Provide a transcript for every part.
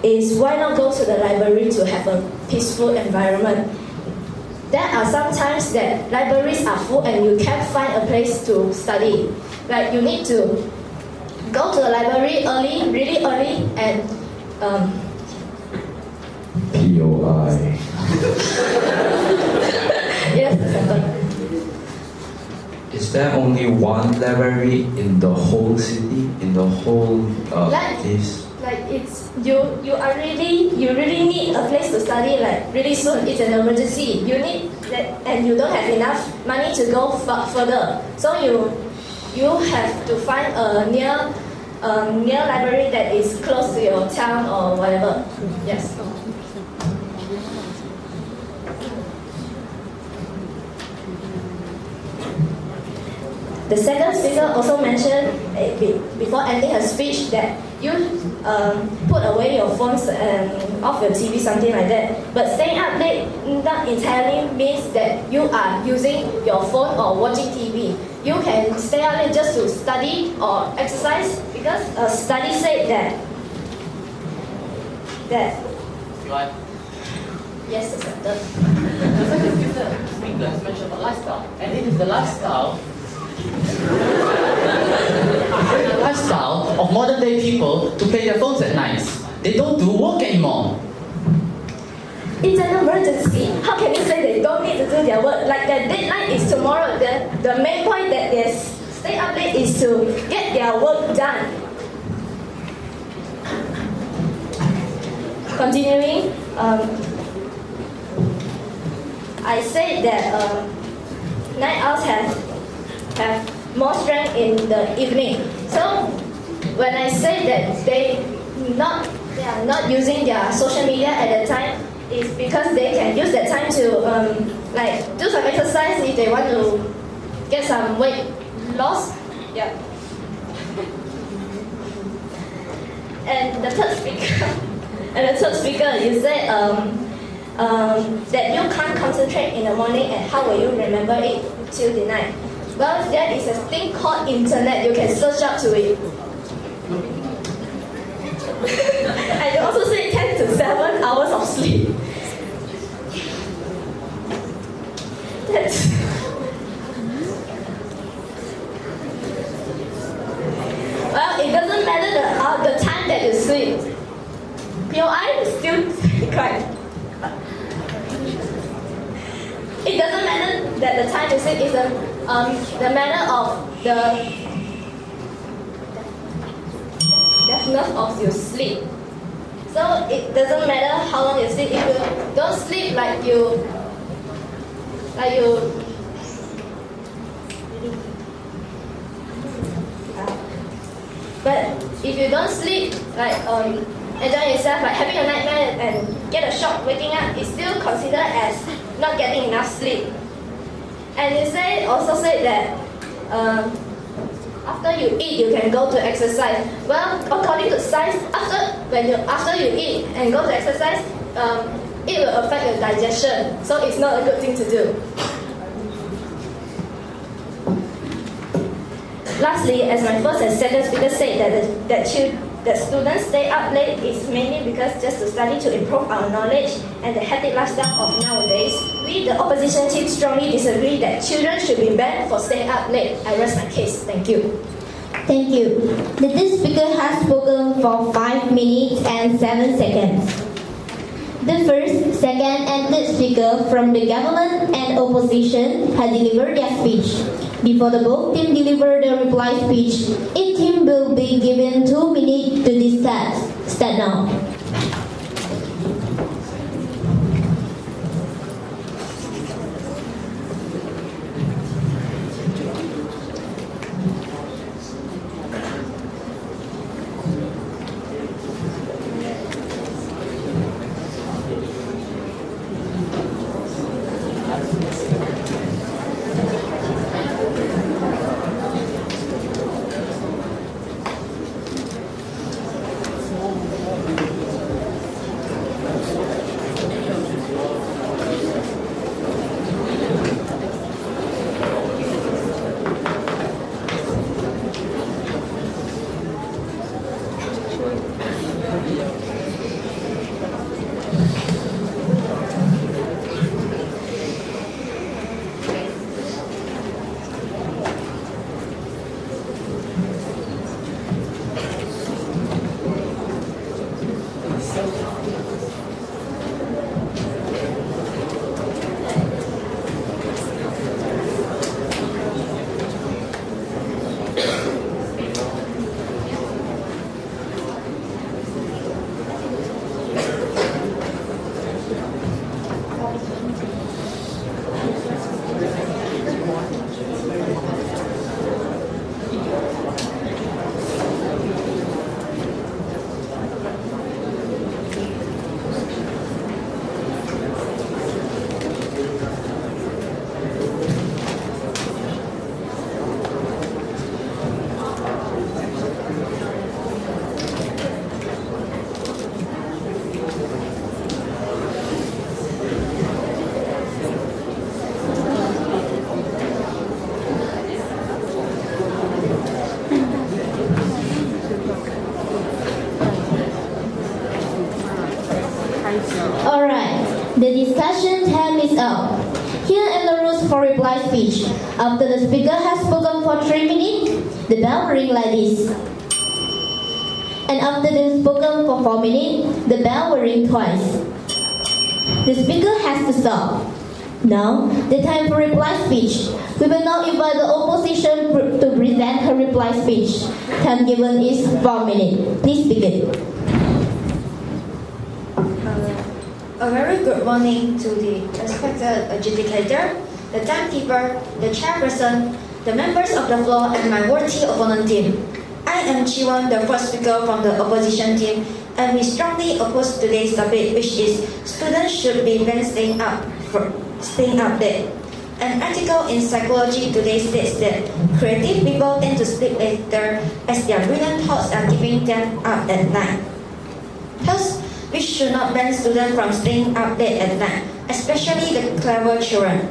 is why not go to the library to have a peaceful environment. There are some times that libraries are full and you can't find a place to study. Like you need to go to the library early, really early, and POI. yes, exactly. Is there only one library in the whole city, in the whole place? Like it's you really need a place to study like really soon. It's an emergency. You need that, and you don't have enough money to go further. So you have to find a near library that is close to your town or whatever. Yes. The second speaker also mentioned before ending her speech that you put away your phones and off your TV, something like that. But staying up late not entirely means that you are using your phone or watching TV. You can stay up late just to study or exercise because a study said that Right. yes, accepted. The second speaker has mentioned about lifestyle, and it is the lifestyle of modern day people to play their phones at night. They don't do work anymore. It's an emergency. How can you say they don't need to do their work? Like the deadline is tomorrow. The main point that they stay up late is to get their work done. Continuing, I said that night owls have more strength in the evening. So when I say that they are not using their social media at the time, it's because they can use that time to like do some exercise if they want to get some weight loss. Yeah. And the third speaker, you said that you can't concentrate in the morning, and how will you remember it till the night? Well, there is a thing called internet. You can search up to it. And you also say 10 to 7 hours of sleep. Well, it doesn't matter the time that you sleep. POI is still correct. It doesn't matter that the time you sleep is the matter of the depthness of your sleep. So it doesn't matter how long you sleep. If you don't sleep like you but if you don't sleep like enjoy yourself, like having a nightmare and get a shock waking up, is still considered as not getting enough sleep. And you also said that after you eat, you can go to exercise. Well, according to science, after you eat and go to exercise, it will affect your digestion. So it's not a good thing to do. Lastly, as my first and second speaker said, that students stay up late is mainly because just to study to improve our knowledge and the hectic lifestyle of nowadays. We, the opposition team, strongly disagree that children should be banned for staying up late. I rest my case. Thank you. Thank you. The next speaker has spoken for 5 minutes and 7 seconds. The first, second, and third speaker from the government and opposition have delivered their speech. Before the both team deliver the reply speech, each team will be given 2 minutes to discuss. Start now. Alright, the discussion time is up. Here are the rules for reply speech. After the speaker has spoken for 3 minutes, the bell will ring like this. And after they've spoken for 4 minutes, the bell will ring twice. The speaker has to stop. Now, the time for reply speech. We will now invite the opposition to present her reply speech. Time given is 4 minutes. Please begin. A very good morning to the respected adjudicator, the timekeeper, the chairperson, the members of the floor, and my worthy opponent team. I am Chiwon, the first speaker from the opposition team, and we strongly oppose today's topic, which is students should be banned staying up late. An article in Psychology Today states that creative people tend to sleep later as their brilliant thoughts are keeping them up at night. Thus, we should not ban students from staying up late at night, especially the clever children.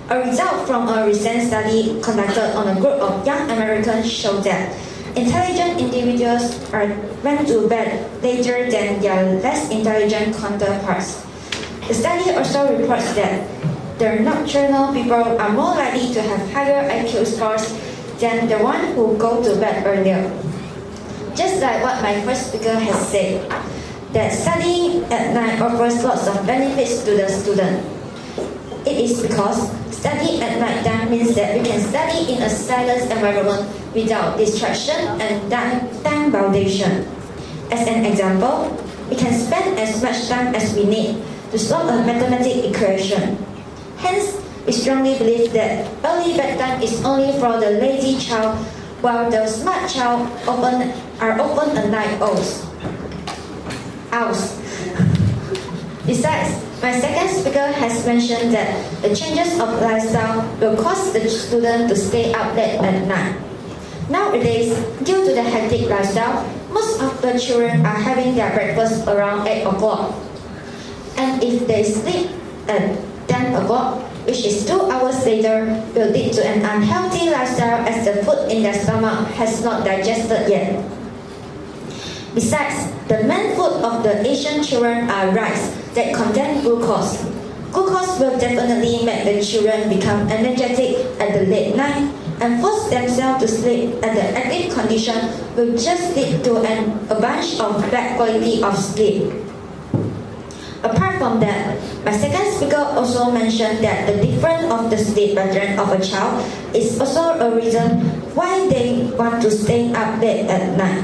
A result from a recent study conducted on a group of young Americans showed that intelligent individuals went to bed later than their less intelligent counterparts. The study also reports that the nocturnal people are more likely to have higher IQ scores than the ones who go to bed earlier. Just like what my first speaker has said, that studying at night offers lots of benefits to the student. It is because studying at night time means that we can study in a silent environment without distraction and time validation. As an example, we can spend as much time as we need to solve a mathematical equation. Hence, we strongly believe that early bedtime is only for the lazy child, while the smart child are often a night owls. Besides, my second speaker has mentioned that the changes of lifestyle will cause the student to stay up late at night. Nowadays, due to the hectic lifestyle, most of the children are having their breakfast around 8 o'clock. And if they sleep at 10 o'clock, which is 2 hours later, will lead to an unhealthy lifestyle as the food in their stomach has not digested yet. Besides, the main food of the Asian children are rice that contain glucose. Glucose will definitely make the children become energetic at the late night and force themselves to sleep, and the active condition will just lead to a bunch of bad quality of sleep. Apart from that, my second speaker also mentioned that the difference of the sleep pattern of a child is also a reason why they want to stay up late at night.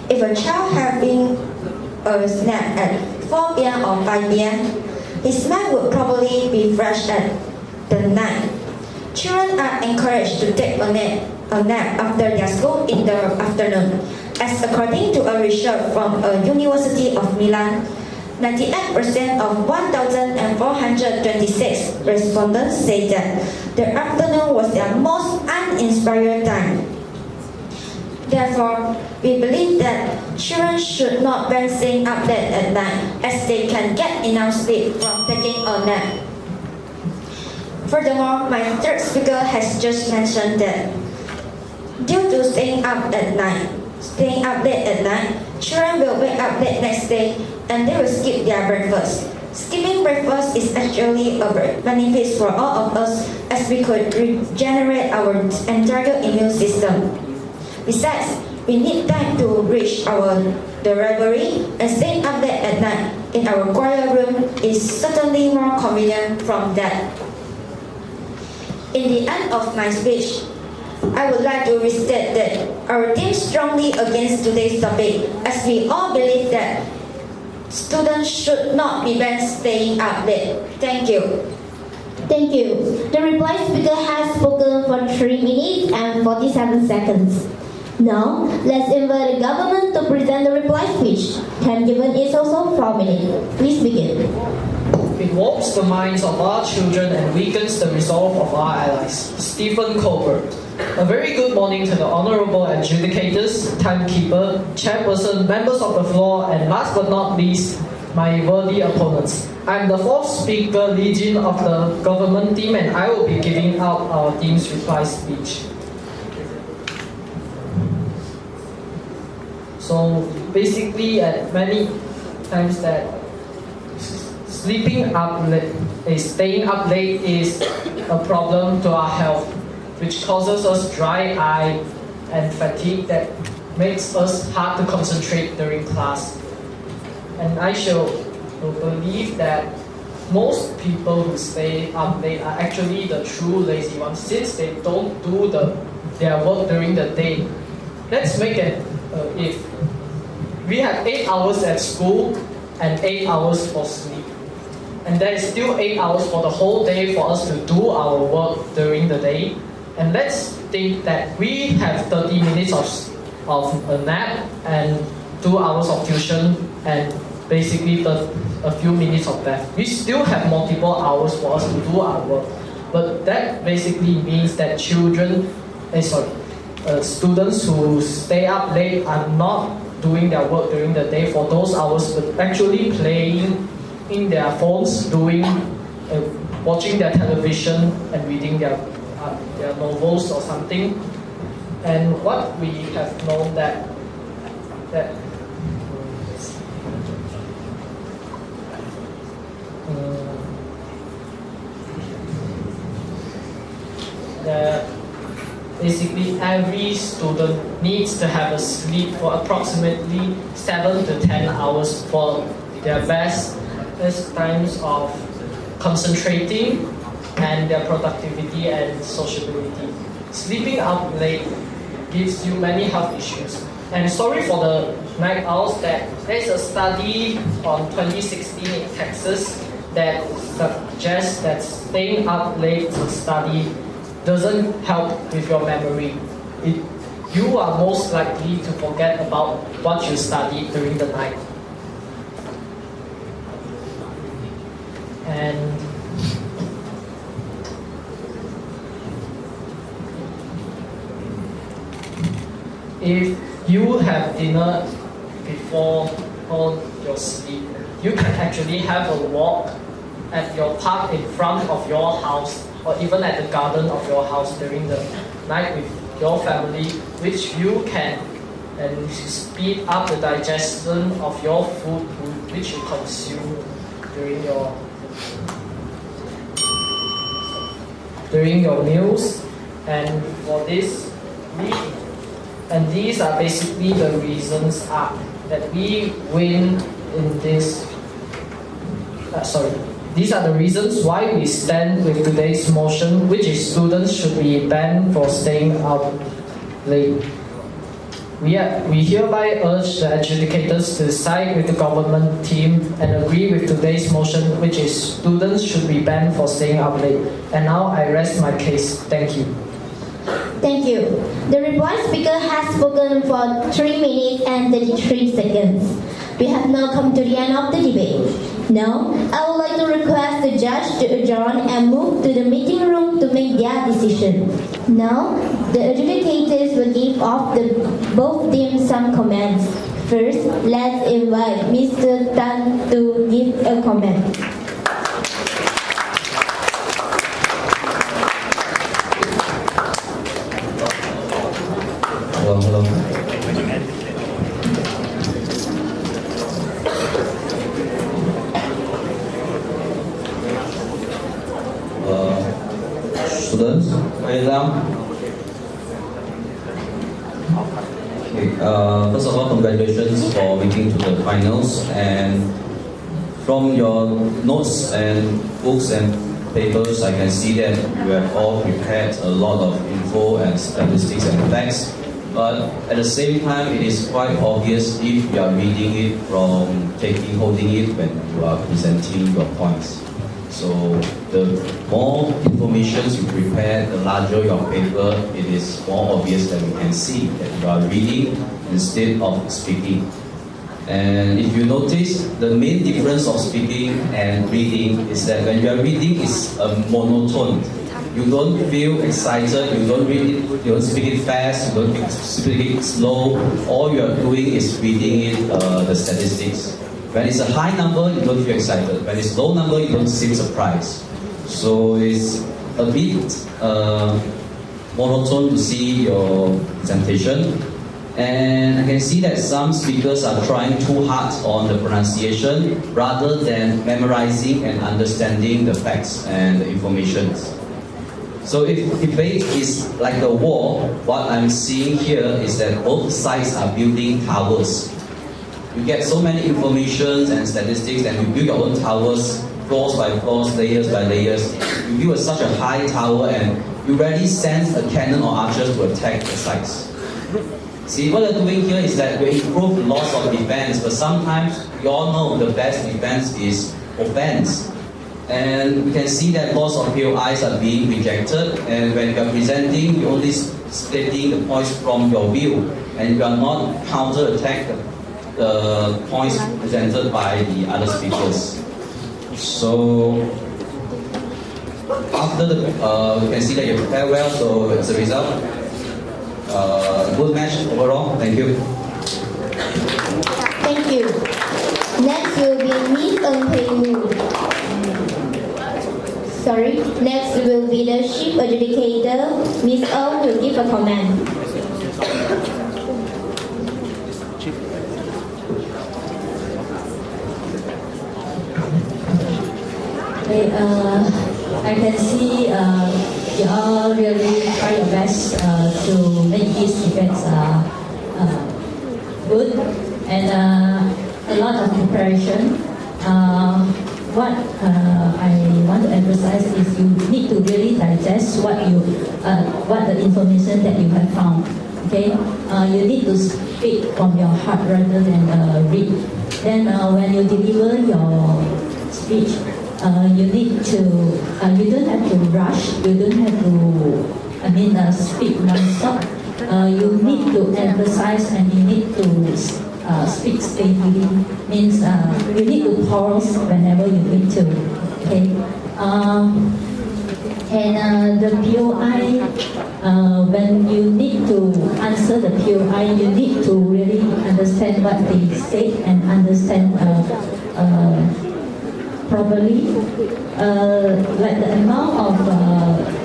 If a child having a nap at 4 p.m. or 5 p.m., his mind would probably be fresh at the night. Children are encouraged to take a nap after their school in the afternoon, as according to a research from a University of Milan, 98% of 1,426 respondents say that the afternoon was their most uninspired time. Therefore, we believe that children should not ban staying up late at night, as they can get enough sleep from taking a nap. Furthermore, my third speaker has just mentioned that due to staying up late at night, children will wake up late next day and they will skip their breakfast. Skipping breakfast is actually a benefit for all of us, as we could regenerate our entire immune system. Besides, we need time to reach the library, and staying up late at night in our choir room is certainly more convenient from that. In the end of my speech, I would like to restate that our team strongly against today's topic, as we all believe that students should not be banned staying up late. Thank you. Thank you. The reply speaker has spoken for 3 minutes and 47 seconds. Now, let's invite the government to present the reply speech. Time given is also 4 minutes. Please begin. It warps the minds of our children and weakens the resolve of our allies. Stephen Colbert. A very good morning to the honorable adjudicators, timekeeper, chairperson, members of the floor, and last but not least, my worthy opponents. I'm the fourth speaker, Legion of the government team, and I will be giving out our team's reply speech. So basically, at many times that Staying up late is a problem to our health, which causes us dry eye and fatigue that makes us hard to concentrate during class. And I shall believe that most people who stay up late are actually the true lazy ones, since they don't do their work during the day. Let's make it if we have 8 hours at school and 8 hours for sleep, and there is still 8 hours for the whole day for us to do our work during the day. And let's think that we have 30 minutes of a nap and 2 hours of tuition and basically a few minutes of bath. We still have multiple hours for us to do our work. But that basically means that students who stay up late are not doing their work during the day for those hours, but actually playing in their phones, watching their television and reading their novels or something. And what we have known that basically every student needs to have a sleep for approximately 7 to 10 hours for their best times of concentrating and their productivity and sociability. Sleeping up late gives you many health issues. And sorry for the night owls, that there's a study on 2016 in Texas that suggests that staying up late to study doesn't help with your memory. You are most likely to forget about what you studied during the night. And if you have dinner before all your sleep, you can actually have a walk at your park in front of your house, or even at the garden of your house during the night with your family, which you can and speed up the digestion of your food which you consume during your meals. And for this, these are basically the reasons that we win in this. These are the reasons why we stand with today's motion, which is students should be banned for staying up late. We hereby urge the adjudicators to side with the government team and agree with today's motion, which is students should be banned for staying up late. And now I rest my case. Thank you. Thank you. The reply speaker has spoken for 3 minutes and 33 seconds. We have now come to the end of the debate. Now, I would like to request the judge to adjourn and move to the meeting room to make their decision. Now, the adjudicators will give both teams some comments. First, let's invite Mr. Tan to give a comment. Hello. Students, are you down? Okay, first of all, congratulations for making to the finals. And from your notes and books and papers, I can see that you have all prepared a lot of info and statistics and facts. But at the same time, it is quite obvious if you are reading it from holding it when you are presenting your points. So the more information you prepare, the larger your paper, it is more obvious that you can see that you are reading instead of speaking. And if you notice, the main difference of speaking and reading is that when you are reading, it's a monotone. You don't feel excited, you don't read it, you don't speak it fast, you don't speak it slow. All you are doing is reading it, the statistics. When it's a high number, you don't feel excited. When it's low number, you don't seem surprised. So it's a bit monotone to see your presentation. And I can see that some speakers are trying too hard on the pronunciation rather than memorizing and understanding the facts and the information. So if debate is like a war, what I'm seeing here is that both sides are building towers. You get so many information and statistics and you build your own towers, floors by floors, layers by layers. You build such a high tower and you rarely send a cannon or archers to attack the sites. See, what you're doing here is that we improve loss of defense, but sometimes we all know the best defense is offense. And we can see that lots of POIs are being rejected, and when you are presenting, you're only splitting the points from your view, and you are not counter-attack the points presented by the other speakers. So, after the, we can see that you prepare well, so as a result, good match overall. Thank you. Thank you. Next will be Miss Ng Pei Wu. Sorry. Next will be the chief adjudicator. Miss Ng will give a comment. Okay, I can see you all really try your best to make these events good and a lot of preparation. What I want to emphasize is you need to really digest what the information that you have found. Okay, you need to speak from your heart rather than read. Then when you deliver your speech, you need to, you don't have to rush, you don't have to, speak non-stop. You need to emphasize and you need to speak steadily, means you need to pause whenever you need to, okay? And the POI, when you need to answer the POI, you need to really understand what they say and understand properly, like the amount of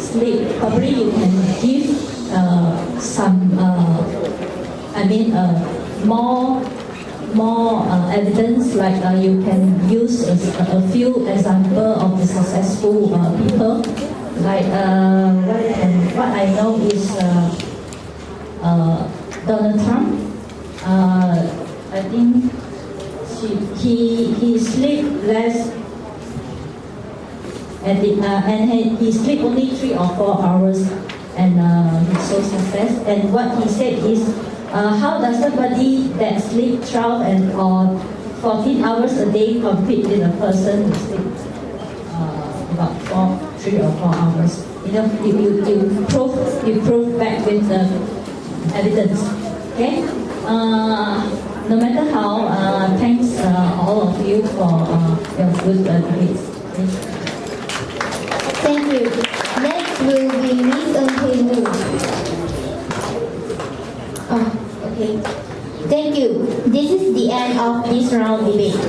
sleep, probably you can give some, more evidence, like you can use a few examples of the successful people, like what I know is Donald Trump. I think he sleep less. And he sleep only 3 or 4 hours, and he's so success. And what he said is, how does somebody that sleep 12 or 14 hours a day compete with a person who sleep about 3 or 4 hours? You know, you prove back with the evidence. Okay. No matter how, thanks all of you for your good debates. Okay. Thank you. Next will be Miss Ng Pei Wu. Okay. Thank you. This is the end of this round debate.